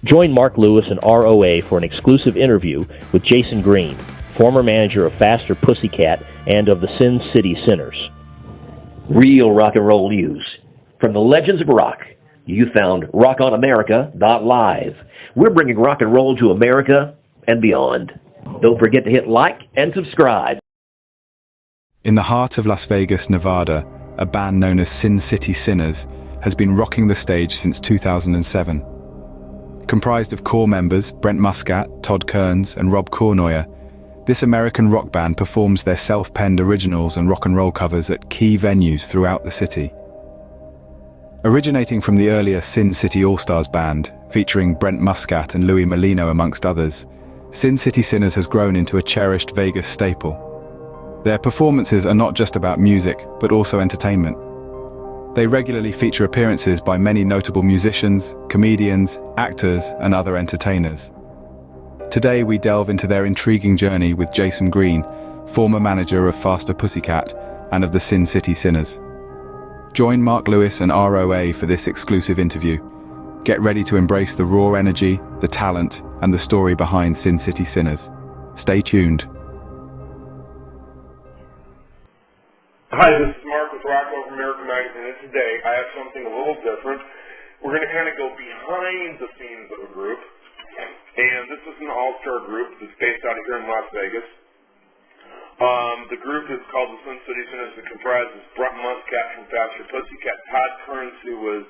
Join Mark Lewis and R.O.A. for an exclusive interview with Jason Green, former manager of Faster Pussycat and of the Sin City Sinners. Real rock and roll news. From the legends of rock, you found rockonamerica.live. We're bringing rock and roll to America and beyond. Don't forget to hit like and subscribe. In the heart of Las Vegas, Nevada, a band known as Sin City Sinners has been rocking the stage since 2007. Comprised of core members Brent Muscat, Todd Kerns, and Cournoyer, this American rock band performs their self-penned originals and rock and roll covers at key venues throughout the city. Originating from the earlier Sin City All-Stars band, featuring Brent Muscat and Louis Molino amongst others, Sin City Sinners has grown into a cherished Vegas staple. Their performances are not just about music, but also entertainment. They regularly feature appearances by many notable musicians, comedians, actors, and other entertainers. Today we delve into their intriguing journey with Jason Green, former manager of Faster Pussycat and of the Sin City Sinners. Join Mark Lewis and R.O.A. for this exclusive interview. Get ready to embrace the raw energy, the talent, and the story behind Sin City Sinners. Stay tuned. Hi, this is Mark with R.O.A.M American Magazine, and today I have something a little different. We're going to kind of go behind the scenes of a group, and this is an all-star group that's based out of here in Las Vegas. The group is called the Sin City Sinners. It comprises Brent Muscat from Faster Pussycat, Todd Kerns, who was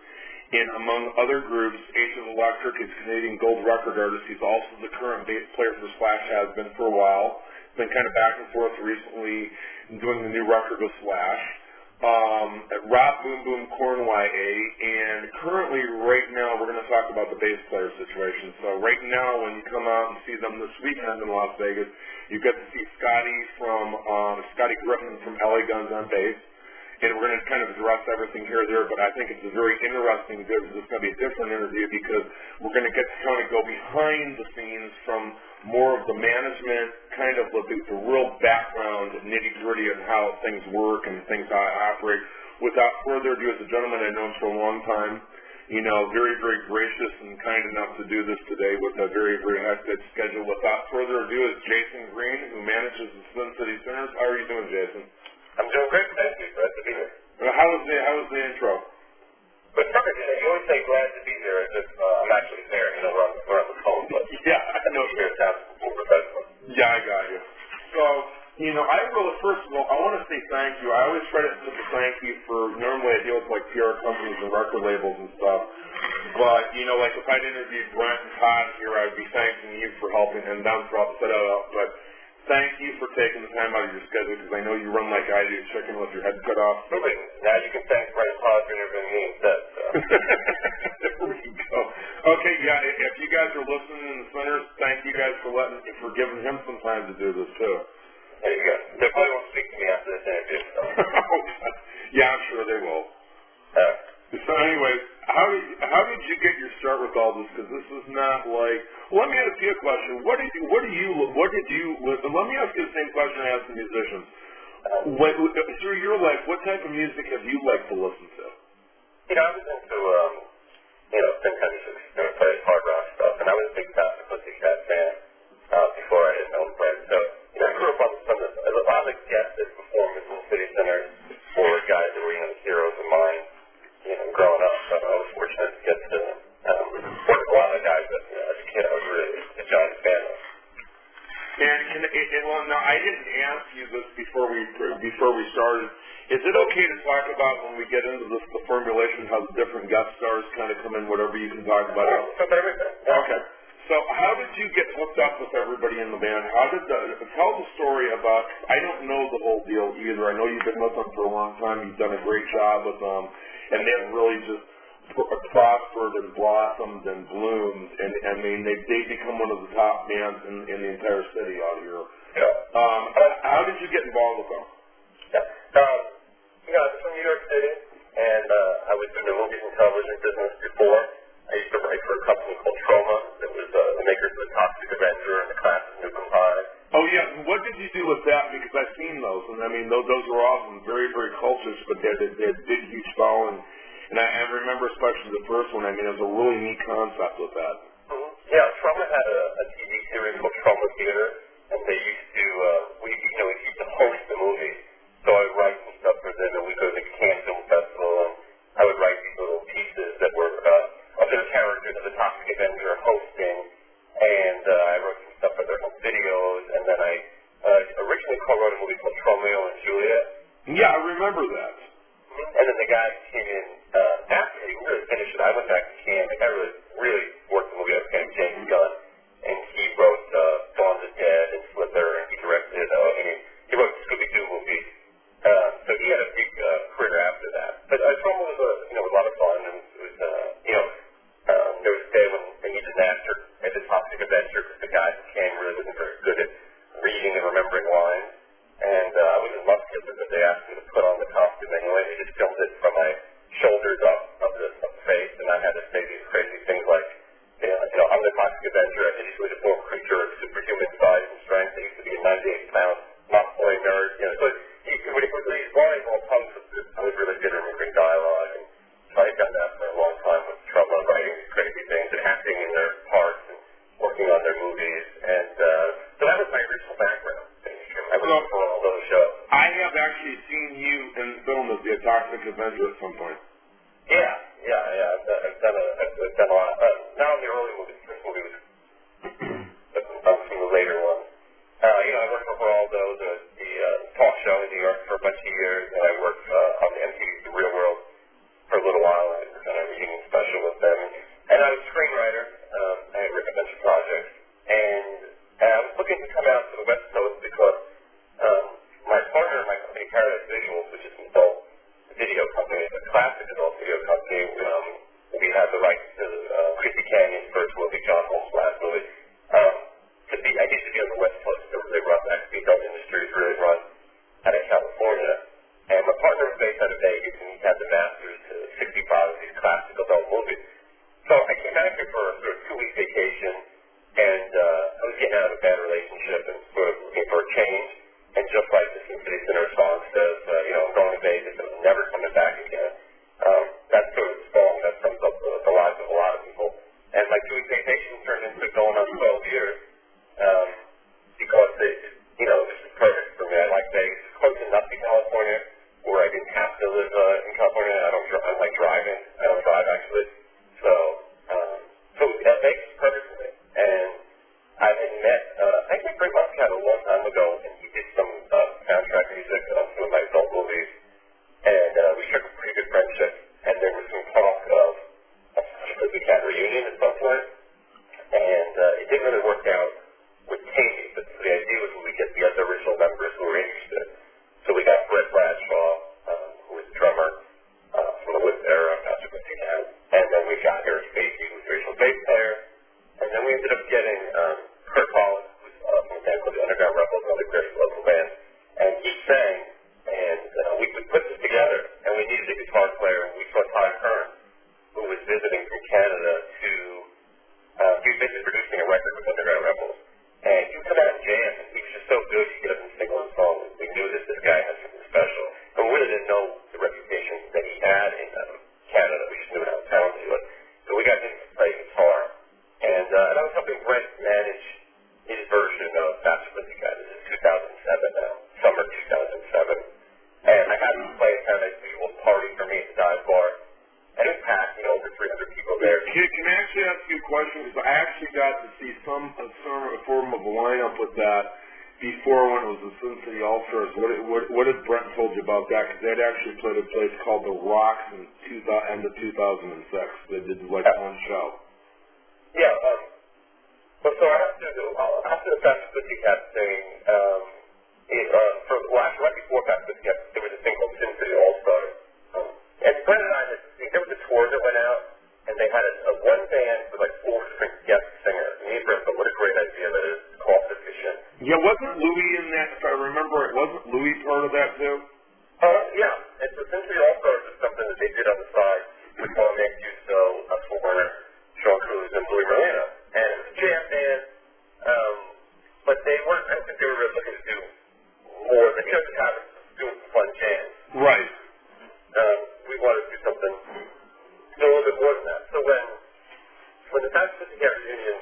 in, among other groups, Ace of Electric, is Canadian gold record artist. He's also the current bass player for Slab, has been for a while. Been kind of back and forth recently doing the new record with Slash. At R.O.A.M Cournoyer, and currently right now we're going to talk about the bass player situation. So right now when you come out and see them this weekend in Las Vegas, you get to see Scotty Griffin from LA Guns on bass. And we're going to kind of address everything here or there, but I think it's a very interesting, this is going to be a different interview because we're going to get to kind of go behind the scenes from more of the management, kind of the real background, nitty-gritty of how things work and things how I operate. Without further ado, as a gentleman I've known for a long time, you know, very, very gracious and kind enough to do this today with a very, very hectic schedule. Without further ado is Jason Green, who manages the Sin City Sinners. How are you doing, Jason? I'm doing great, thank you. Glad to be here. How was the intro? But perfect. You always say glad to be here. It's just, I'm actually there. You know, we're on the phone, but yeah, I know you're a talented professional. Yeah, I got you. So, you know, I really, first of all, I want to say thank you. I always try to say thank you for, normally I deal with like PR companies and record labels and stuff. But, you know, like if I'd interviewed Brent and Todd here, I'd be thanking you for helping and them for helping set it up. But thank you for taking the time out of your schedule because I know you run like I do, chicken with your head cut off. Okay, now you can thank Brent Todd for interviewing me instead. So. There we go. Okay, yeah, if you guys are listening in the centers, thank you guys for giving him some time to do this too. There you go. They probably won't speak to me after this interview. So. Yeah, I'm sure they will. So anyways, how did you get your start with all this? Because this is not like. Well, let me ask you a question. Let me ask you the same question I ask the musicians. Through your life, what type of music have you liked to listen to? You know, I was into some kind of play hard rock stuff, and I was a big Faster Pussycat fan before I had known Brent. So, you know, I grew up on some of a lot of guests that performed in the City Center for guys that were, you know, heroes of mine. You know, growing up, so I was fortunate to get to work with a lot of guys that, you know, as a kid I was really a giant fan of. Well, now I didn't ask you this before we started. Is it okay to talk about when we get into this, the formulation, how the different guest stars kind of come in, whatever you can talk about? Everything. Okay. So how did you get hooked up with everybody in the band? Tell the story about, I don't know the whole deal either. I know you've been with them for a long time. You've done a great job with them. And they've really just prospered and blossomed and bloomed. And I mean, they've become one of the top bands in the entire city out here. Yeah. How did you get involved with them? Yeah. You know, I was from New York City, and I was in the movies and television business before. I used to write for a company called R.O.A.M that was the makers of the Toxic Avenger and the Class of Nukem Pie. Oh, yeah. What did you do with that? Because I've seen those, and I mean, those were awesome, very, very cultish, but they had big, huge following. And I remember especially the first one. I mean, it was a really neat concept with that. Mm-hmm. Yeah, Trauma had a TV series called Trauma Theater, and they used to, we used to host the movie. So I would write some stuff for them, and we'd go to the Cannes Film Festival, and I would write these little pieces that were of their characters of the toxic event we were hosting, and I wrote some stuff for their home videos, and then I originally co-wrote a movie called Romeo and Juliet. Yeah, I remember that. And then the guy came in after he really finished it. I went back to Cannes. The guy really worked the movie out. His name James Gunn, and he wrote Dawn of the Dead and Slither, and he directed. He wrote the Scooby-Doo movies. So he had a big career after that. But Trauma was a lot of fun, and it was there was a day when they needed an actor at the Toxic Avenger because the guy who came really wasn't very good at reading and remembering lines. And I was in Muscat, but they asked me to put on the costume anyway. They just filmed it from my shoulders up of the face, and I had to say these crazy things like, I'm the Toxic Avenger. I usually a born creature of superhuman size and strength. I used to be a 98-pound mock-boy nerd. So when he put these lines all tongues, I was really good at remembering dialogue, and so I had done that for a long time with Trouble and writing these crazy things and acting in their parts and working on their movies, and so that was my original background. I was on all those shows. I have actually seen you in film as the Toxic Avenger at some point. Yeah. I've done a lot. Not on the early movies. This movie was some of the later ones. I worked for Geraldo, the talk show in New York for a bunch of years, and I worked on the MTV The Real World for a little while. I was on a reading special with them, and I was a screenwriter. I had written a bunch of projects, and I was looking to come out to the West Coast because my partner in my company, Paradise Visuals, which is an adult video company, a classic adult video company, we had the rights to Chrissy Canyon's first movie, John Holmes' last movie. I used to be on the West Coast. They run the adult industries really run out of California. And my partner was based out of Vegas, and he had the masters to 65 of these classic adult movies. So I came back here for a sort of 2-week vacation, and I was getting out of a bad relationship and sort of looking for a change. And just like the Sin City Sinner song says, I'm going to Vegas and I'm never coming back again. That sort of song, that sums up the lives of a lot of people. And my 2-week vacation turned into going on 12 years because it was perfect for me. I like Vegas. It's close enough to California where I didn't have to live in California. I like driving. I don't drive, actually. So Vegas is perfect for me. And I had met, I think Brent Muscat a long time ago, and he did some soundtrack music on some of my adult movies, and we struck a pretty good friendship, and there was some talk of a Pussycat reunion at some point, and it didn't really work out with Katie, but the idea was we get the other original members who were interested. So we got Brett Bradshaw, who was the drummer from the Woods era, Pastor Pussycat, and then we got Eric Spacey, who was the original bass player, and then we ended up getting Kurt Collins, who's from a band called the Underground Rebels, another great local band, and he sang, and we put this together, and we needed a guitar player, and we saw Todd Kerns, who was visiting from Canada he was basically producing a record with Underground Rebels, and he would come out and jam, and he was just so good, he'd get up and sing on songs. We knew that this guy had something special, and we really didn't know the reputation that he had in Canada. We just knew how talented he was. So we got him to play guitar, and I was helping Brent manage his version of Faster Pussycat. This is 2007 now, summer 2007, and I had him play a Paradise Visuals party for me at the dive bar, and it was packed, over 300 people there. Can I actually ask you a question? Because I actually got to see some form of a lineup with that before when it was the Sin City All-Stars. What did Brent told you about that? Because they'd actually played a place called The Rocks in end of 2006. They did one show. Yeah, so after the Faster Pussycat thing, right before Faster Pussycat, there was a thing called Sin City All-Stars. And Brent and I there was a tour that went out, and they had a one band with 4 different guest singers. And me and Brent thought, what a great idea that is, cost efficient. Yeah, wasn't Louis in that? If I remember, wasn't Louis part of that too? Yeah, and so Sin City All-Stars is something that they did on the side with Paul Mancuso, Cournoyer, Sean Cruz, and Louis Merlino. And it was a jam band, but they weren't, I don't think they were really looking to do more than, just doing some fun jams. Right. We wanted to do something a little bit more than that. So when the Faster Pussycat reunion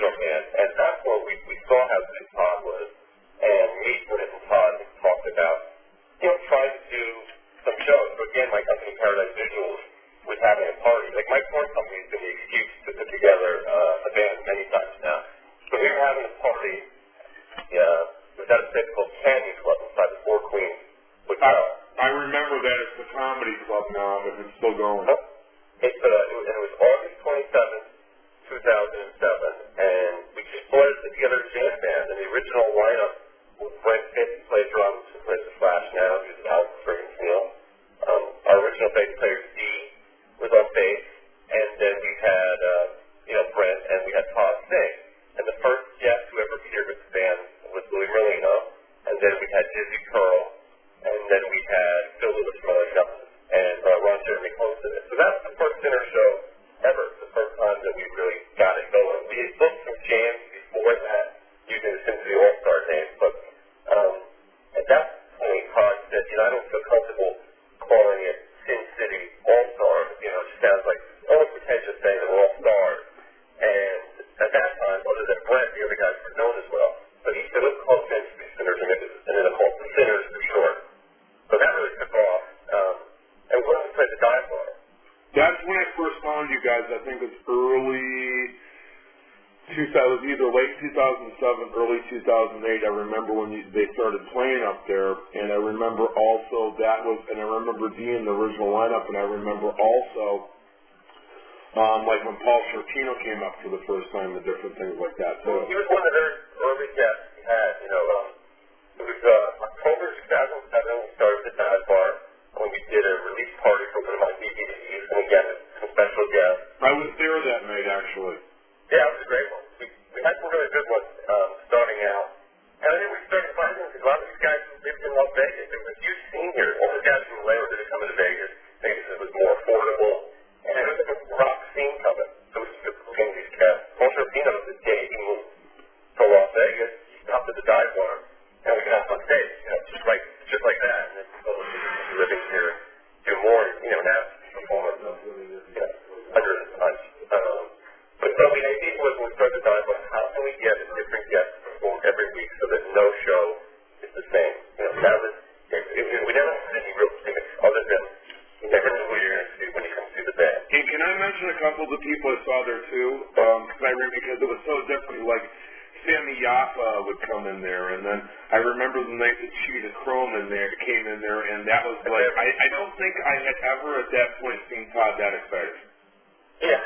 original band, and that's where we saw how good Todd was. And me, Brent, and Todd talked about, trying to do some shows. So again, my company, Paradise Visuals, was having a party. Like, my porn company's been the excuse to put together a band many times now. So we were having a party. It was at a place called Canyon Club inside the Four Queens Hotel. I remember that it's the comedy club now, but it's still going. It was August 27th, 2007, and we just put together a jam band, and the original lineup was Brent Muscat, who played drums, who plays the Slash now, who's out friggin' Neil. Our original bass player, Steve, was on bass, and then we had, Brent, and we had Todd sing. And the first guest who ever appeared with the band was Louis Merlino, and then we had Dizzy Curl, and then we had Phil Lewis from and Ron Jeremy closed it. So that's the first dinner show ever, the first time that we really got it going. We had booked some jams before that, using the Sin City All-Star name, but at that point, Todd said, I don't feel comfortable calling it Sin City All-Stars. It just sounds like almost pretentious saying that we're all stars. And at that time, other than Brent, the other guys were known as well. But he said, let's call it Sin City Sinners, and then it called the Sinners for short. So that really took off. And when we played the dive bar. That's when I first found you guys. I think it's early 2000, either late 2007, early 2008. I remember when they started playing up there, and I remember also and I remember being the original lineup, and I remember also like when Paul Shortino came up for the first time and different things like that. So he was one of the very early guests we had. It was October 2007. We started the dive bar when we did a release party for one of my DVDs, and again, some special guests. I was there that night, actually. Yeah, it was a great one. We had some really good ones starting out. And then we started finding a lot of these guys who lived in Las Vegas. There was a huge scene here. All the guys from Laredo that had come into Vegas. Vegas was more affordable. And there was a rock scene coming. So we started booking these guys. Paul Shortino, the day he moved to Las Vegas, he stopped at the dive bar, and we got on stage, just like that. And then living here, do more, now performance of hundreds of times. But so the idea was when we started the dive bar, how can we get a different guest to perform every week so that no show is the same? That was, we never had any real gimmicks other than you never knew what you're going to see when you come see the band. Hey, can I mention a couple of the people I saw there too? Because it was so different. Like Sammy Yapa would come in there, and then I remember the night that Cheetah Chrome came in there, and that was like I don't think I had ever at that point seen Todd that excited. Yeah,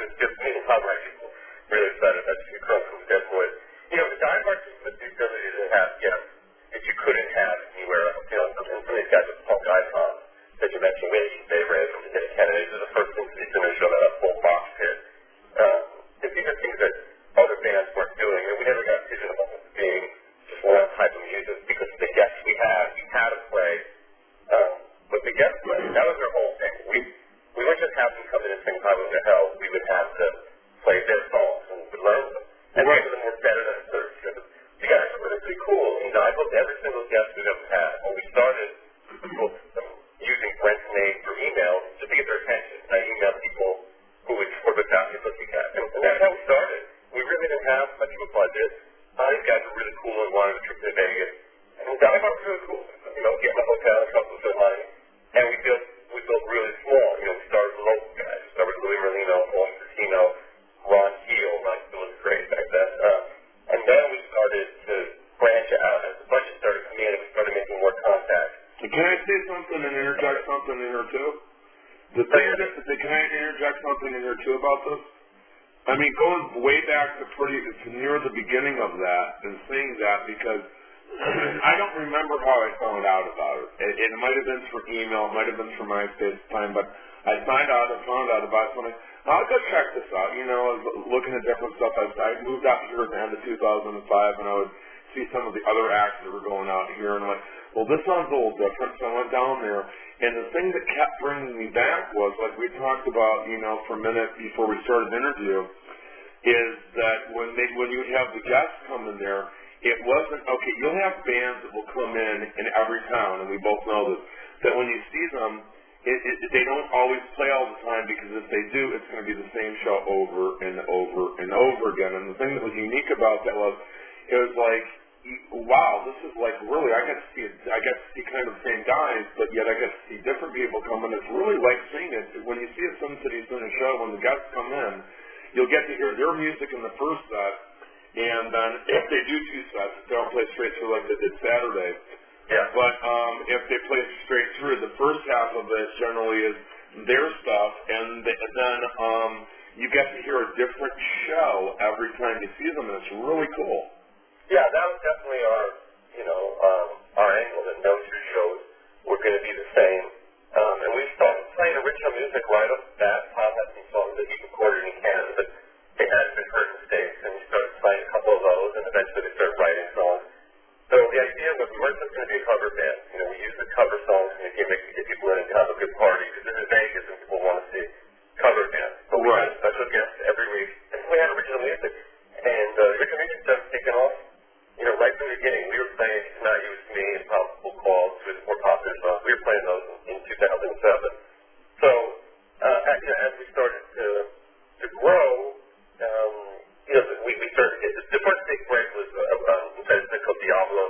it's just me and Todd were actually really excited about Cheetah Chrome from Dead Boys. The dive bar was the ability to have guests that you couldn't have anywhere else. Some of these guys with punk icons that you mentioned, they ran from the Kennedy to the first thing to show that full box pit. These are things that other bands weren't doing, and we never got pigeonholed as being just one type of music because the guests we had to play with the guest play. That was their whole thing. We wouldn't just have them come in and sing Highway to Hell. We would have them play their songs and we would learn them. And some of them were better than others. The guys were really pretty cool. I booked every single guest we've ever had. When we started, using Brent's name for email just to get their attention. I emailed people who would work with Dr. Pussycat. And that's how we started. We really didn't have much of a budget. These guys were really cool and wanted a trip to Vegas. And the dive bar was really cool. Get in a hotel, a couple of money. And we built really small. We started with local guys. We started with Louis Merlino, Paul Shortino, Ron Keel. Ron Keel was great back then. And then we started to branch out. As the budget started coming in, we started making more contacts. Can I say something and interject something in here too? Can I interject something in here too about this? I mean, going way back to near the beginning of that and seeing that, because I don't remember how I found out about it. It might have been through email, it might have been through MySpace time, but I found out about something. I'll go check this out. I was looking at different stuff. I moved out here at the end of 2005, and I would see some of the other acts that were going out here, and I'm like, well, this sounds a little different, so I went down there, and the thing that kept bringing me back was, like we talked about, for a minute before we started the interview, is that when you have the guests come in there, it wasn't, okay, you'll have bands that will come in every town, and we both know this, that when you see them, they don't always play all the time, because if they do, it's going to be the same show over and over and over again. And the thing that was unique about that was, it was like, wow, this is like really, I got to see kind of the same guys, but yet I got to see different people come in. It's really like seeing it. When you see a Sin City Sinner show, when the guests come in, you'll get to hear their music in the first set, and then if they do two sets, they don't play straight through like they did Saturday. Yeah. But if they play it straight through, the first half of it generally is their stuff, and then you get to hear a different show every time you see them, and it's really cool. Yeah, that was definitely our angle, that no two shows were going to be the same. And we started playing original music right off the bat. Todd had some songs that he recorded in Canada, but they hadn't been heard in the States, and we started playing a couple of those, and eventually we started writing songs. So the idea was we weren't just going to be a cover band. We used the cover songs and the gimmick to get people in and have a good party, because this is Vegas and people want to see cover bands. But we had a special guest every week, and we had original music. And original music started taking off, right from the beginning. We were playing It's Not You, It's Me, Impossible Calls, with more popular songs. We were playing those in 2007. So as we started to grow, we started to get the first big break was a called Diablo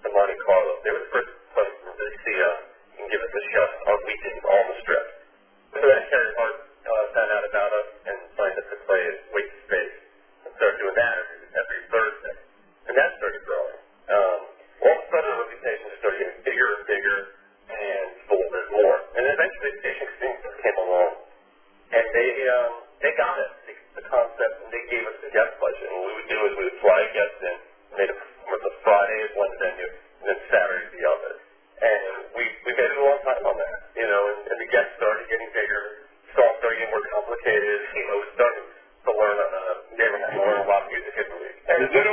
and Monte Carlo. They were the first place to see and give us a show on weekends on the strip. So then Harry Hart found out about us and signed us to play at Wait Space and started doing that every Thursday. And that started growing. All of a sudden, our reputation just started getting bigger and bigger, and people wanted more. And then eventually, Station Extinction came along, and they got it, the concept, and they gave us the guest budget. And what we would do is we would fly guests in, made a performance on Friday at one venue, and then Saturday at the other. And we made it a long time on that, and the guests started getting bigger, songs started getting more complicated, we started to learn, they were to learn a lot of music every week. Is it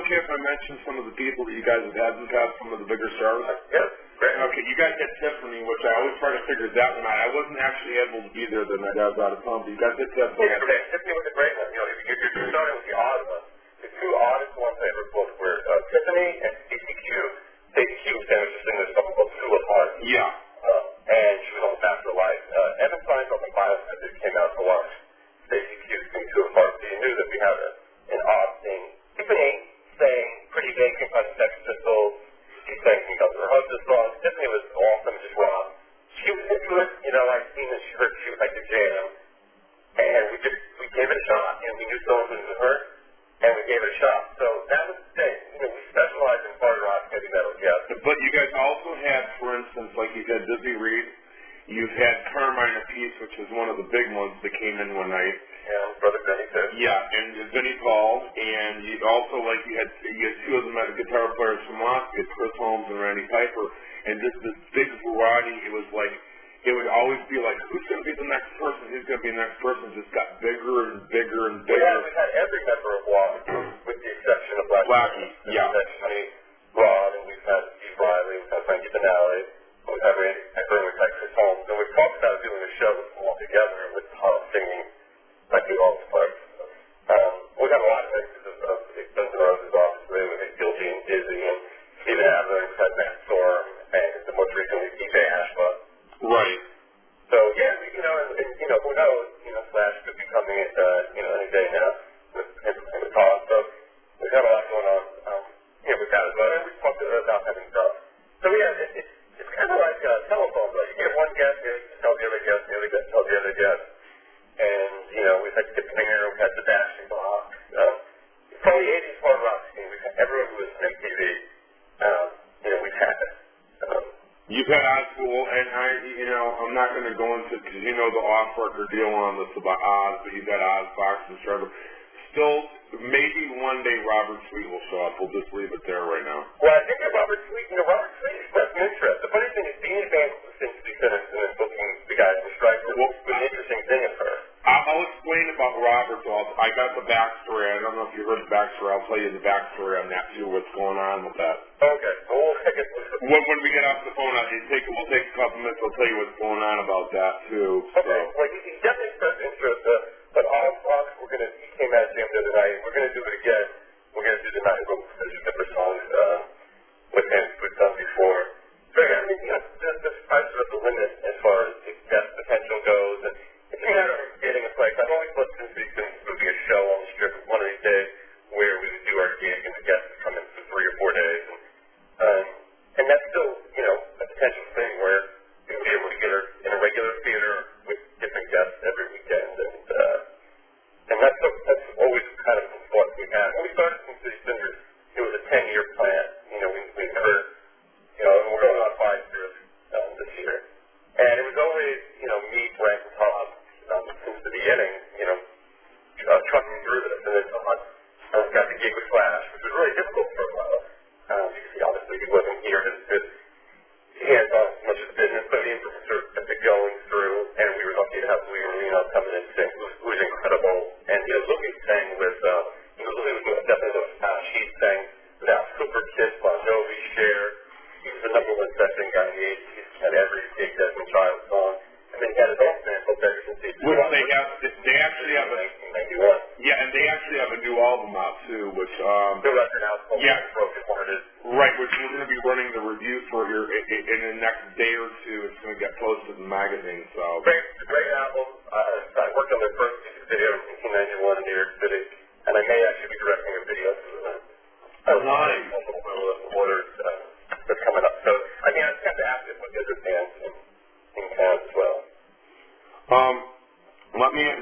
okay if I mention some of the people that you guys have had in the past, some of the bigger stars? Yeah, great. Okay, you guys had Tiffany, which I always try to figure that one out. I wasn't actually able to be there the night I was out of town, but you guys had Tiffany. Yeah, Tiffany was a great one. You're starting with the odd ones. The two oddest ones I ever booked were Tiffany and Stacey Q. Stacey Q was famous for singing a song called Two Apart. Yeah. And she was on Faster Life. Evan Seinfeld and Biosphere came out to watch Stacey Q sing Two Apart, so you knew that we had an odd thing. Tiffany sang Pretty Vacant by the Sex Pistols. She sang some Guns N' Roses songs. Tiffany was awesome, just raw. She was into it. I'd seen that she would like to jam. And we gave it a shot. We knew someone who was her, and we gave it a shot. So that was the thing. We specialized in hard rock, heavy metal, yes. But you guys also had, for instance, like you had Dizzy Reed. You've had Carmine Appice, which was one of the big ones that came in one night. Yeah, Brother Vinny too. Yeah, and Vinny called, and you also you had two of them as guitar players from Moscow, Chris Holmes and Randy Piper, and just this big variety. It was like it would always be like, who's going to be the next person? Who's going to be the next person? It just got bigger and bigger and bigger. Yeah, we had every member of Watt, with the exception of Blackie. Yeah. Rod, and we've had Steve Riley, we've had Frankie Benali, we've had Randy Piper, and we've had Chris Holmes, and we've talked about doing a show with them all together with Todd singing like the all parts. We've had a lot of mixes of Guns N' Roses, obviously, with Gilgy and Dizzy and Steven Adler, we've had Matt Storm, and the most recently DJ Ashba. Right. So yeah, and who knows, Slash could be coming at any day now with Todd. So we've had a lot going on with that as well. And we've talked about having stuff. So yeah, it's kind of like telephone. Like you get one guest, you tell the other guest, the other guest tell the other guest. And we've had Kip Singer, we've had Sebastian Bach. From the 80s hard rock scene, we've had everyone who was on MTV. We've had it. You've had Ozpool, and I'm not going to go into, because the off-record deal on this about Oz, but you've got Oz, Fox, and Trevor. Still, maybe one day Robert Sweet will show up. We'll just leave it there right now. Well, I think that Robert Sweet expressed an interest. The funny thing is, being a band seems to be finished and then booking the guys in Stripe was an interesting thing at first. I'll explain about Robert, though. I got the backstory. I don't know if you heard the backstory. I'll tell you the backstory on that, too, what's going on with that. Okay. Well, we'll take it. When we get off the phone, we'll take a couple minutes. I'll tell you what's going on about that, too. Okay. So. Well, he definitely expressed interest. But Oz Fox, he came out Jam the other night. We're going to do it again. We're going to do the night with different songs with him we've done before. So I mean, the prices are at the limit as far as the guest potential goes, and it's a matter of getting a place. I've always looked into these would be a show on the strip one of these days where we would do our gig and the guests would come in for 3 or 4 days, and that's still, a potential thing where we would be able to get her in a regular theater with different guests every weekend, and that's always kind of the thought we had. When we started Sin City Cinders, it was a 10-year plan. We never, we're going on 5 years this year. And it was always, me, Brent, and Todd, since the beginning, trucking through this. And then Todd got the gig with Slash, which was really difficult for a while. Because obviously he wasn't here to hands on as much of the business, but the infrastructure kept it going through, and we were lucky to have Louis Marino coming in and sing, who was incredible. And, Louis sang with, Louis was definitely the she sang without Cooper, Kiss, Bon Jovi, Cher. He was the #1 session guy in the 80s. He had every big Desmond Child song. And then he had his own band called Better Since He's Which they actually have 1991. Yeah, and they actually have a new album out too, which the record out called Broken Hearted. Right, which we're going to be running the review for here in the next day or two. It's going to get posted in the magazine. So It's a great album. I worked on their first music video in 1991 in New York City, and I may actually be directing a video for them. Nice. Orders that's coming up. So I just have to ask if what other bands in town as well.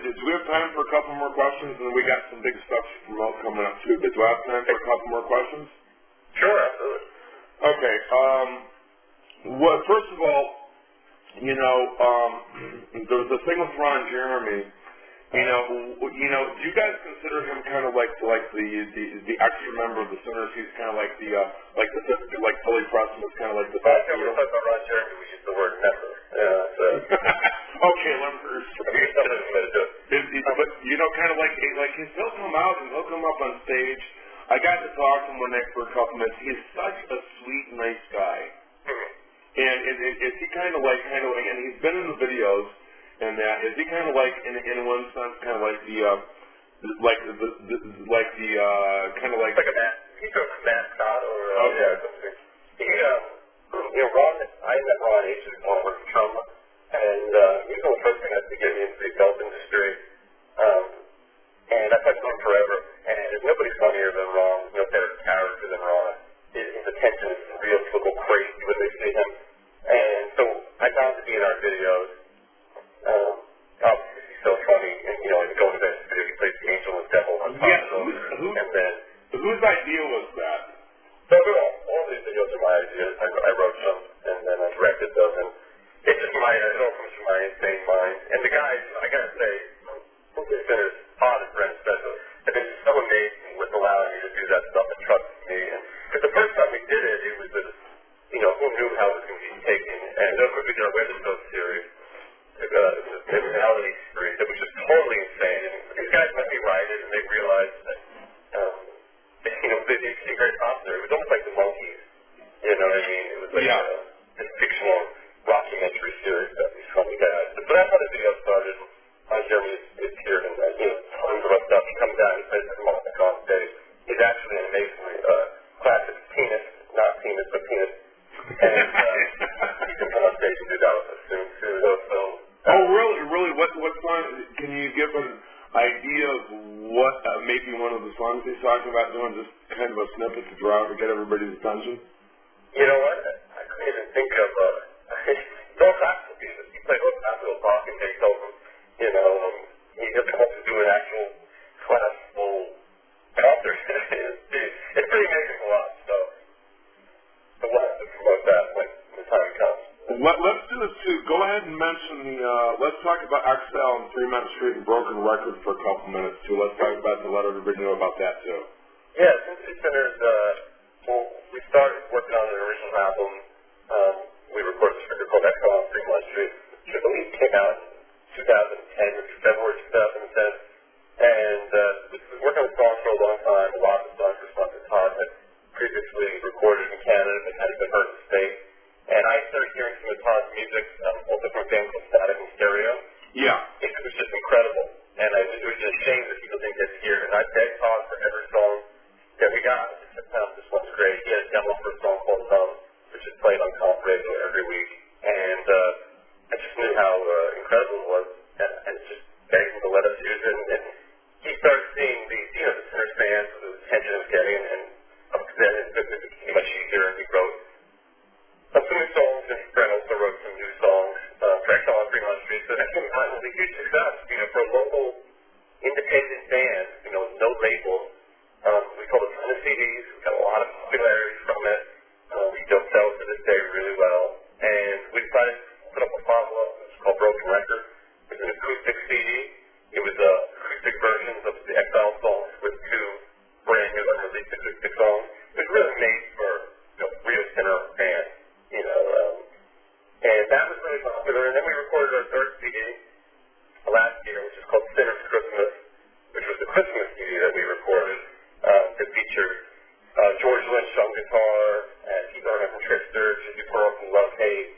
Do we have time for a couple more questions? And we got some big stuff to promote coming up too. But do I have time for a couple more questions? Sure, absolutely. Okay. Well, first of all, there was a thing with Ron Jeremy. Do you guys consider him kind of like the extra member of the Sinners? He's kind of like the Billy Preston was kind of like the. Last time we talked about Ron Jeremy, we used the word member. Okay, members. But kind of like he'll come out and he'll come up on stage. I got to talk to him one night for a couple minutes. He's such a sweet, nice guy. And is he kind of like, and he's been in the videos, and that is he kind of like, in one sense, kind of like the kind of like a mascot or something. Ron, I met Ron ages ago with Trauma, and he was one of the first things that to get me into the adult industry. And I've known him forever, and nobody's funnier than Ron, better character than Ron. His attention is real, people go crazy when they see him. And so I got to be in our videos. Obviously, he's so funny, and in the Golden Adventures video, he plays the angel and devil on top of it. And then whose idea was that? So all these videos are my ideas. I wrote them, and then I directed them, and it's just it all comes from my insane mind. And the guys, I gotta say, Sinners, Todd and Brent especially, have been so amazing with allowing me to do that stuff and trusting me. And because the first time we did it, it was just, who knew how it was going to be taken. And of course we did our webisode series, the reality series, that was just totally insane. And these guys let me write it, and they realized that, they became very popular. It was almost like the Monkees. You know what I mean? It was like a fictional documentary series about these funny guys. So that's how the video started. Jeremy is here, and tons of stuff. He comes down, he plays the harmonica on stage. He's actually an amazingly classic pianist, not penis, but penis. And he can come on stage and do that with us soon, too. So, really? What song? Can you give an idea of what maybe one of the songs he's talking about doing? Just kind of a snippet to draw to get everybody's attention. You know what? I couldn't even think of. No classical pieces. He played all classical rock and Beethoven. He'll come up and do an actual classical concert. It's pretty amazing to watch. So we'll have to promote that when the time comes. Let's do this too. Go ahead and mention let's talk about XL and 3 Mountain Street and Broken Record for a couple minutes too. Let's talk about to let everybody know about that too. Yeah, Sin City Sinners, we started working on an original album. We recorded this record called XL on 3 Mountain Street, which I believe came out in 2010, February 2010. And we've been working on songs for a long time. A lot of the songs were songs that Todd had previously recorded in Canada but hadn't been heard in the States. And I started hearing some of Todd's music, also from a band called Static and Stereo. Yeah. It was just incredible. And it was just a shame that people didn't get to hear it. And I begged Todd for every song that we got to label. We sold a ton of CDs. We got a lot of popularity from it. We still sell to this day really well. And we decided to put up a follow-up. It's called Broken Record. It's an acoustic CD. It was acoustic versions of the Exile songs with two brand new unreleased acoustic songs. It was really made for real Sinner fans, and that was really popular. And then we recorded our third CD last year, which is called Sinner's Christmas, which was the Christmas CD that we recorded that featured George Lynch on guitar, and Keith Arnett from Trickster, Jizzy Pearl from Love Hate,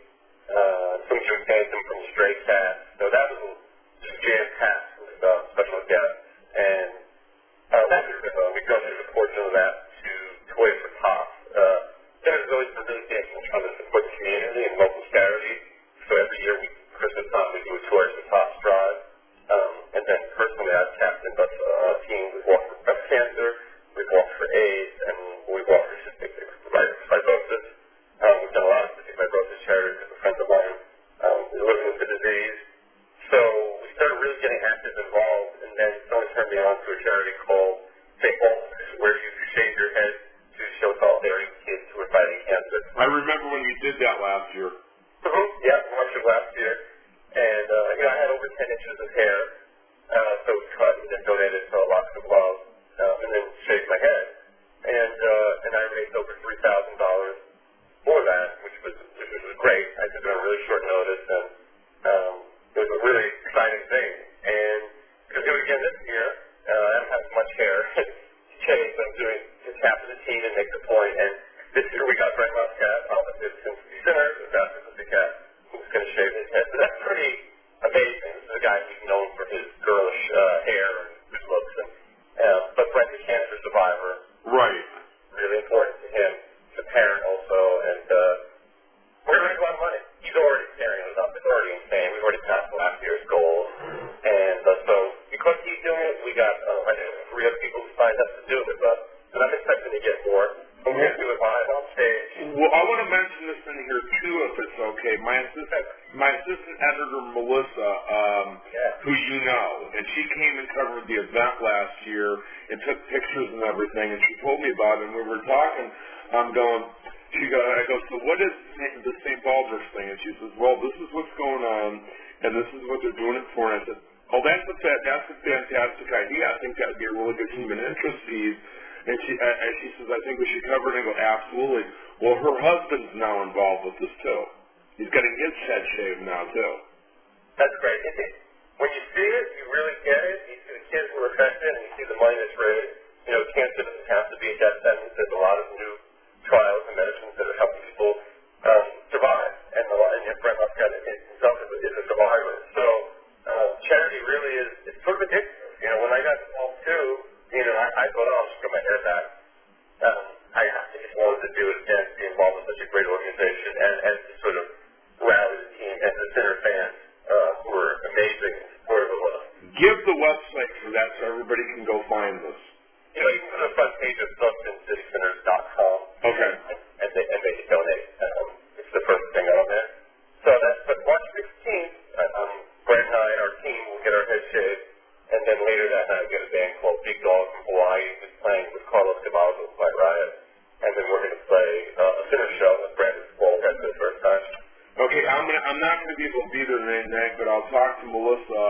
some Jim Phantom from Stray Cats. So that was just jam-packed with special guests. And we donated a portion of that to Toys for Tots. Sinner's really been trying to support the community and local charities. So every year, Christmas time, we do a Toys for Tots drive. And then personally, I've captained a team. We've walked for breast cancer, we've walked for AIDS, and we've walked for cystic fibrosis. We've done a lot of cystic fibrosis charities with a friend of mine living with the disease. So we started really getting active involved, and then someone turned me on to a charity called St. Paul's, where you shave your head to show solidarity with kids who are fighting cancer. I remember when you did that last year. Yeah, March of last year. And, I had over 10 inches of hair, so we cut and then donated to Locks of Love, and then shaved my head. And I raised over $3,000 for that, which was great. I did it on really short notice, and it was a really exciting thing. And we're going to do it again this year. I don't have as much hair to shave, but I'm doing just half of the team and make the point. And this year we got Brent Muscat, opposite Sin City Sinners, with Pastor Pussycat, who's going to shave his head. So that's pretty amazing. This is a guy who's known for his girlish hair and good looks. But Brent's a cancer survivor. Right. Really important to him. He's a parent also. And we're going to make a lot of money. He's already tearing us up. It's already insane. We've already passed last year's goals. And so because he's doing it, we got, I think, 3 other people who signed up to do it with us. And I'm expecting to get more. We're going to do it live on stage. Well, I want to mention this in here, too, if it's okay. My assistant editor, Melissa, who you know, and she came and covered the event last year and took pictures and everything, and she told me about it, and we were talking. I go, so what is the St. Baldrick's thing? And she says, well, this is what's going on, and this is what they're doing it for. And I said, oh, that's a fantastic idea. I think that would be a really good human interest piece. And she says, I think we should cover it. And I go, absolutely. Well, her husband's now involved with this, too. He's getting his head shaved now, too. That's great. When you see it, you really get it. You see the kids who are affected, and you see the money that's raised. Cancer doesn't have to be a death sentence. There's a lot of new trials and medicines that are helping people survive. And Brent Muscat himself is a survivor. So charity really is sort of addictive. When I got involved, too, I thought, I'll just get my hair back. I just wanted to do it again, be involved in such a great organization, and to sort of rally the team and the Sinner fans who are amazing and supportive of us. Give the website for that so everybody can go find this. You can go to the front page of SinCitySinners.com. Okay. And they can donate. It's the first thing on there. So but March 16th, Brent and I and our team will get our heads shaved. And then later that night, we get a band called Big Dog from Hawaii who's playing with Carlos Caballo by Riot. And then we're going to play a Sinner show with Brandon Swole for the first time. Okay, I'm not going to be able to be there tonight, but I'll talk to Melissa,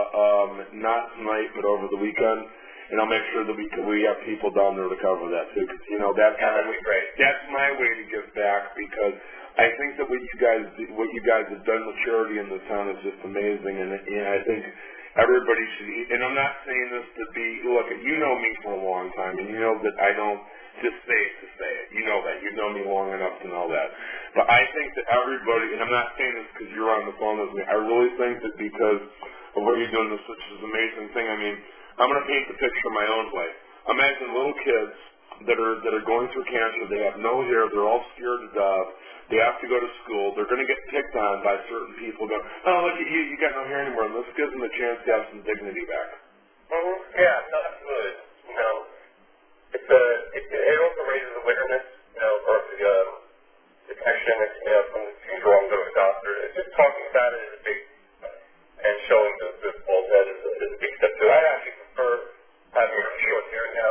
not tonight, but over the weekend, and I'll make sure that we have people down there to cover that too. Because that'd be great. That's my way to give back, because I think that what you guys have done with charity in the town is just amazing, and I think everybody should. And I'm not saying this to be. Look, you know me for a long time, and you know that I don't just say it to say it. You know that. You've known me long enough to know that. But I think that everybody, and I'm not saying this because you're on the phone with me, I really think that because of what you're doing, this such an amazing thing. I mean, I'm going to paint the picture my own way. Imagine little kids that are going through cancer. They have no hair. They're all scared to death. They have to go to school. They're going to get picked on by certain people. Going, oh, look at you. You got no hair anymore. And this gives them a chance to have some dignity back. Mm-hmm. Yeah, no, absolutely. It also raises awareness, for the detection, from the things wrong to a doctor. It's just talking about it is a big, and showing the bald head is a big step too. I actually prefer having short hair now.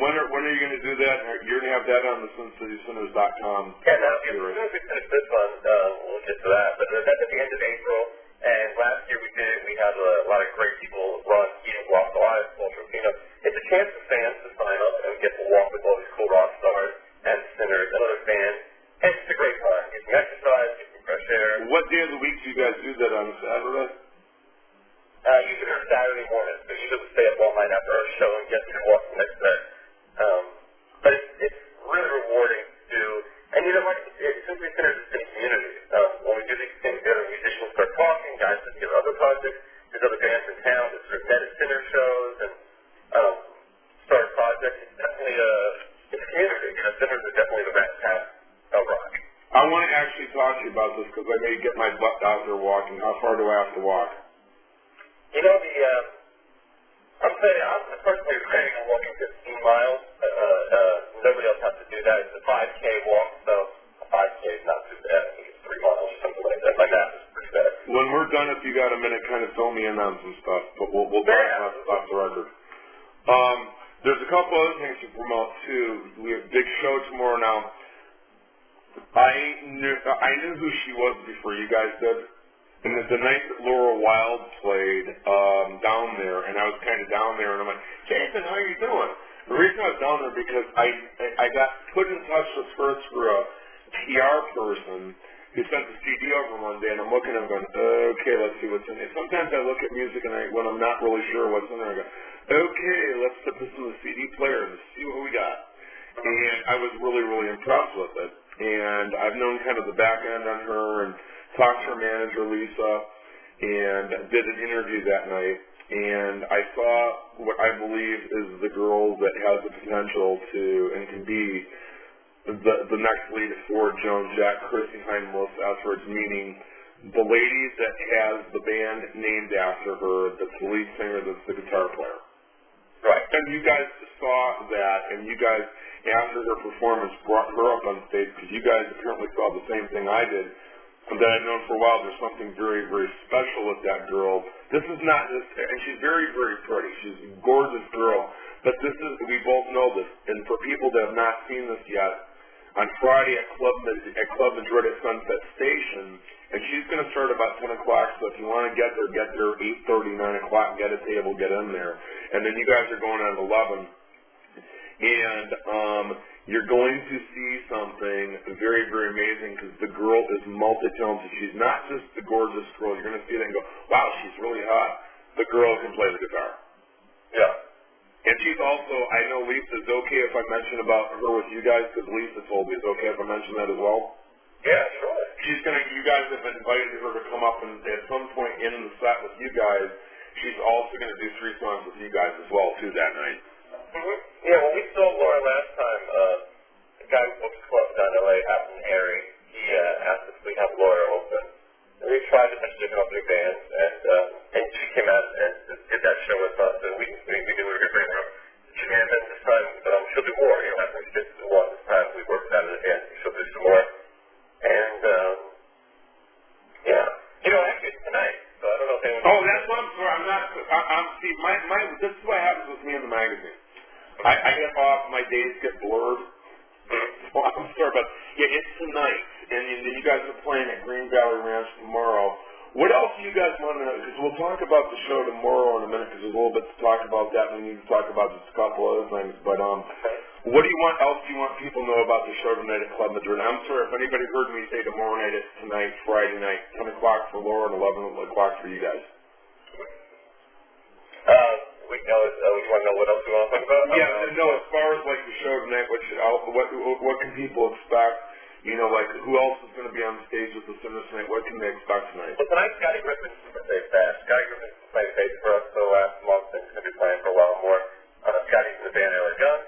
when are you going to do that? You're going to have that on the SinCityCinners.com. Yeah, now, as soon as we finish this one, we'll get to that. But that's at the end of April. And last year we did it. We had a lot of great people run Eating Walk Alive, Cultural Cleanup. It's a chance for fans to sign up and get to walk with all these cool rock stars and sinners and other fans. And it's a great time. Get some exercise, get some fresh air. What day of the week do you guys do that on? Saturday? Usually on Saturday morning. So usually we stay up all night after our show and get to walk the next day. But it's really rewarding to do. And you know what? It's simply Sinners in a community. When we do these things together, musicians start talking, guys put together other projects. There's other bands in town that sort of met at Sinner shows and start projects. It's definitely it's a community. You know, Sinners is definitely the best half of rock. I want to actually talk to you about this because I may get my butt out there walking. How far do I have to walk? You know, I'm personally planning on walking 15 miles. Nobody else has to do that. It's a 5K walk, so a 5K is not too bad. I think it's 3 miles or something like that. My math is pretty bad. When we're done, if you got a minute, kind of fill me in on some stuff, but we'll talk off the record. There's a couple other things to promote, too. We have a big show tomorrow now. I knew who she was before you guys did. And the night that Laura Wild played down there, and I was kind of down there, and I'm like, Jason, how are you doing? The reason I was down there because I got put in touch with her through a PR person who sent the CD over one day, and I'm looking at it going, okay, let's see what's in it. Sometimes I look at music, and when I'm not really sure what's in there, I go, okay, let's put this in the CD player and see what we got. And I was really, really impressed with it. And I've known kind of the back end on her and talked to her manager, Lisa, and did an interview that night. And I saw what I believe is the girl that has the potential to and can be the next lead of Ford, Joan Jett, Chrissy Hine, Melissa Etheridge, meaning the lady that has the band named after her, that's the lead singer, that's the guitar player. Right. And you guys saw that, and you guys, after her performance, brought her up on stage because you guys apparently saw the same thing I did. That I've known for a while. There's something very, very special with that girl. This is not just, and she's very, very pretty. She's a gorgeous girl. But this is, we both know this. And for people that have not seen this yet, on Friday at Club Madrid at Sunset Station, and she's going to start about 10 o'clock. So if you want to get there 8:30, 9 o'clock, get a table, get in there. And then you guys are going on at 11. And you're going to see something very, very amazing because the girl is multi-talented. She's not just the gorgeous girl. You're going to see that and go, wow, she's really hot. The girl can play the guitar. Yeah. And she's also, I know Lisa's okay if I mention about her with you guys because Lisa told me it's okay if I mention that as well. Yeah, sure. You guys have invited her to come up and at some point in the set with you guys, she's also going to do 3 songs with you guys as well, too, that night. Mm-hmm. Yeah, when we saw Laura last time, the guy who booked the club down in L.A., Captain Harry, he asked if we have Laura open. And we tried a bunch of different opening bands, and she came out and did that show with us, and we knew we were going to bring her up to jam, and this time she'll do more. You know, I think we did the one this time. We worked out it again. She'll do some more. And, yeah. You know, actually, it's tonight, so I don't know if anyone... Oh, that's what I'm sorry. See, this is what happens with me in the magazine. I get off, my days get blurred. So I'm sorry, but yeah, it's tonight, and you guys are playing at Green Valley Ranch tomorrow. What else do you guys want to know? Because we'll talk about the show tomorrow in a minute, because there's a little bit to talk about that. We need to talk about just a couple other things. But what do you want else? Do you want people to know about the show tonight at Club Madrid? I'm sorry if anybody heard me say tomorrow night, it's tonight, Friday night, 10 o'clock for Laura and 11 o'clock for you guys. You want to know what else you want to talk about? Yeah, no, as far as like the show tonight, what can people expect? You know, like who else is going to be on stage with the Sinners tonight? What can they expect tonight? Well, tonight, Scotty Griffin's birthday bash. Scotty Griffin's played bass for us for the last month, and he's going to be playing for a while more. Scotty's in the band L.A. Gun,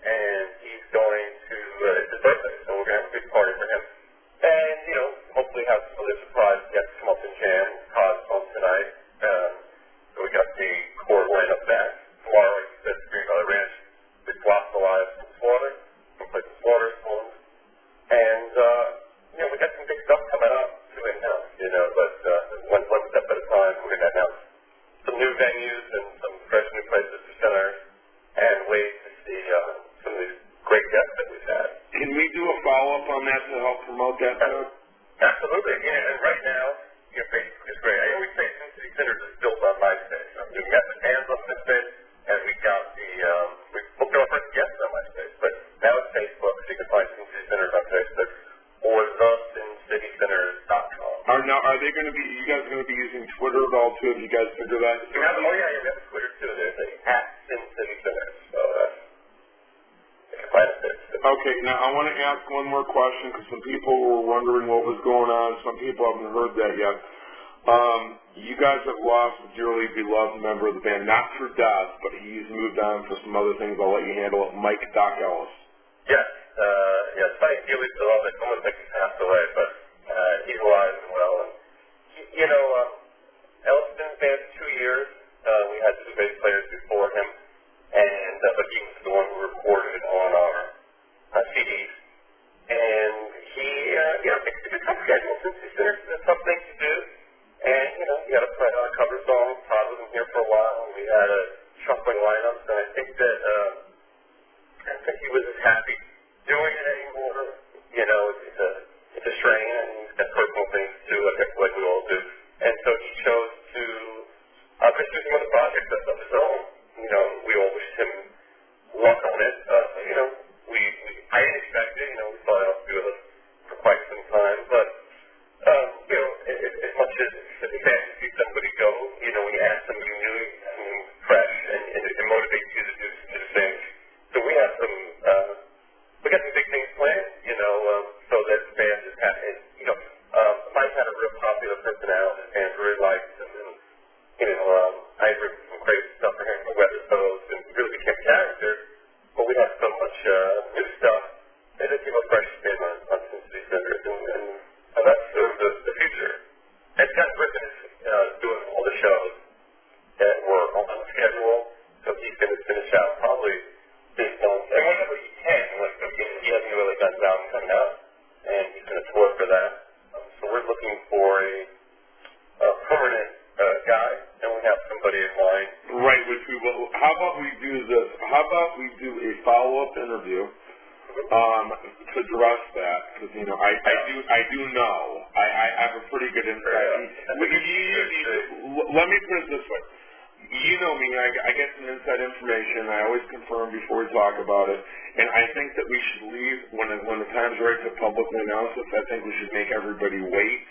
and he's going to, it's his birthday, so we're going to have a big party for him. And, you know, hopefully have some other surprise guests come up and jam. Todd's home tonight. So we got the core lineup back. Tomorrow, like you said, Green Valley Ranch, Big Blocks Alive from Slaughter. We'll play some Slaughter songs. And, you know, we got some big stuff coming up too in town, you know, but one step at a time, we're going to announce some new venues and some fresh new places for Sinners and ways to see great guests that we've had. Can we do a follow-up on that to help promote that, too? Absolutely, yeah. And right now, basically it's great. I always say Sin City Sinners is built on MySpace. We got the fans on MySpace, and we got we booked our first guests on MySpace. But now it's Facebook, so you can find Sin City Sinners on Facebook, or thesincitysinners.com. Are they going to be, you guys going to be using Twitter at all, too? Have you guys figured that? We have a Twitter, too. There's a @SinCitySinners. So you can find it. Okay, now I want to ask one more question because some people were wondering what was going on. Some people haven't heard that yet. You guys have lost a dearly beloved member of the band, not through death, but he's moved on for some other things. I'll let you handle it. Mike Doc Ellis. Yes, it's funny, dearly beloved. It's almost like he passed away, but he's alive and well. And, Ellis has been in the band for 2 years. We had 2 bass players before him, and but he was the one who recorded on our CDs. And he, it's a tough schedule since he's there. It's a tough thing to do. And, he had to play on a cover song. Todd wasn't here for a while, and we had a shuffling lineup. And I think he was as happy doing it anymore. It's a strain, and he's got personal things too, like we all do. And so he chose to pursue some other projects of his own. We all wished him luck on it. I didn't expect it. We thought it would be with us for quite some time, but as much as it's sad to see somebody go, when you ask somebody new, something fresh, and it motivates you to do things. So we have we got some big things planned, so that the band just had, Mike had a real popular personality, the fans really liked him, and, I had written some crazy stuff for him from webisodes, and really became character, but we have so much new stuff, and it's a fresh spin on Sin City Sinners, and that's the future. And Scott Griffin is doing all the shows that were on the schedule, so he's going to finish out probably this month, and whenever he can, he hasn't really got down coming out, and he's going to tour for that. So we're looking for a permanent guy, and we have somebody in mind. Right, which we will. How about we do this? How about we do a follow-up interview to address that? Because I do know. I have a pretty good insight. Let me put it this way. You know me, I get some inside information. I always confirm before we talk about it. And I think that we should leave, when the time's right to publicly announce this, I think we should make everybody wait.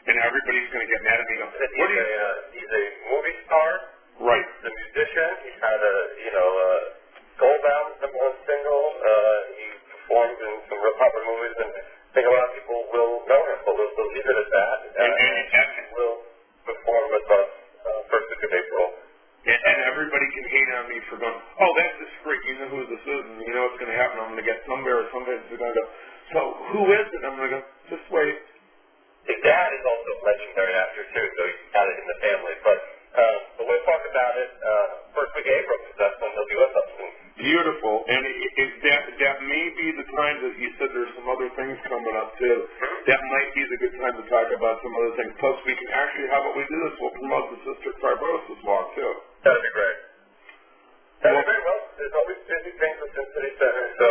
And everybody's going to get mad at me. He's a movie star. Right. He's a musician. He's had a gold-bound #1 single. He performed in some real popular movies, and I think a lot of people will know him, but we'll leave it at that. And he will perform with us first week of April. And everybody can hate on me for going, oh, that's this freak, you know who this is, and you know what's going to happen. I'm going to get somebody or somebody's going to go, so who is it? I'm going to go, just wait. His dad is also a legendary actor, too, so he's got it in the family. But we'll talk about it first week of April, because that's when he'll be with us. Beautiful. And that may be the time that you said there's some other things coming up, too. That might be the good time to talk about some other things. Plus, we can actually, how about we do this? We'll promote the Cystic Fibrosis Walk, too. That'd be great. That'd be great. Well, there's always busy things with Sin City Center, so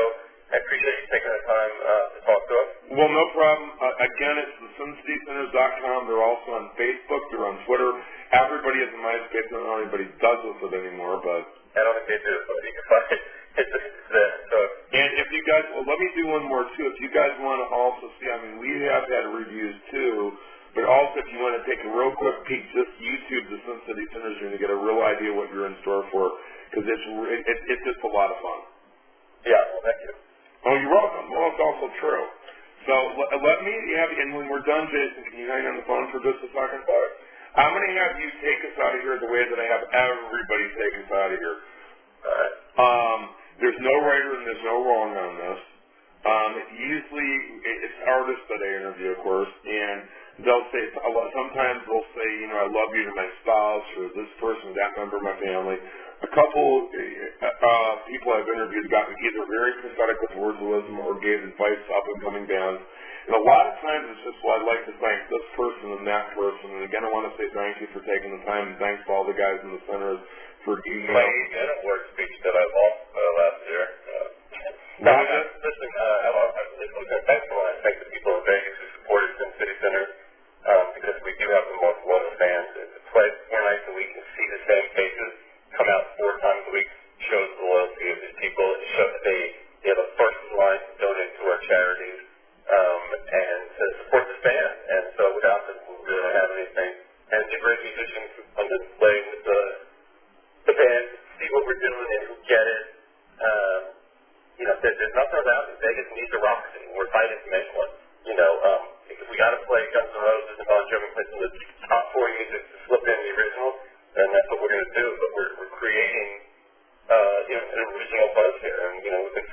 I appreciate you taking the time to talk to us. Well, no problem. Again, it's the SinCitySinners.com. They're also on Facebook. They're on Twitter. Everybody has a MySpace. I don't know anybody does with it anymore, but I don't think they do, but you can find it. It's there. So. And if you guys, well, let me do one more, too. If you guys want to also see, we have had reviews, too, but also if you want to take a real quick peek, just YouTube the Sin City Sinners and get a real idea what you're in store for, because it's just a lot of fun. Yeah, well, thank you. Oh, you're welcome. Well, it's also true. So let me have, and when we're done, Jason, can you hang on the phone for just a second? I'm going to have you take us out of here the way that I have everybody take us out of here. There's no right and there's no wrong on this. Usually it's artists that I interview, of course, and they'll say, sometimes they'll say, I love you to my spouse or this person, that member of my family. A couple people I've interviewed got either very prophetic with words of wisdom or gave advice to up-and-coming bands. And a lot of times it's just, well, I'd like to thank this person and that person. And again, I want to say thank you for taking the time, and thanks to all the guys in the centers for my award speech that I lost last year. That was there's nothing around it. Vegas needs a rock scene. We're fighting to make one. If we got to play Guns N' Roses and Bon Jovi, play some of the top 40 music to slip in the original, then that's what we're going to do. But we're creating, an original buzz here. And, we've been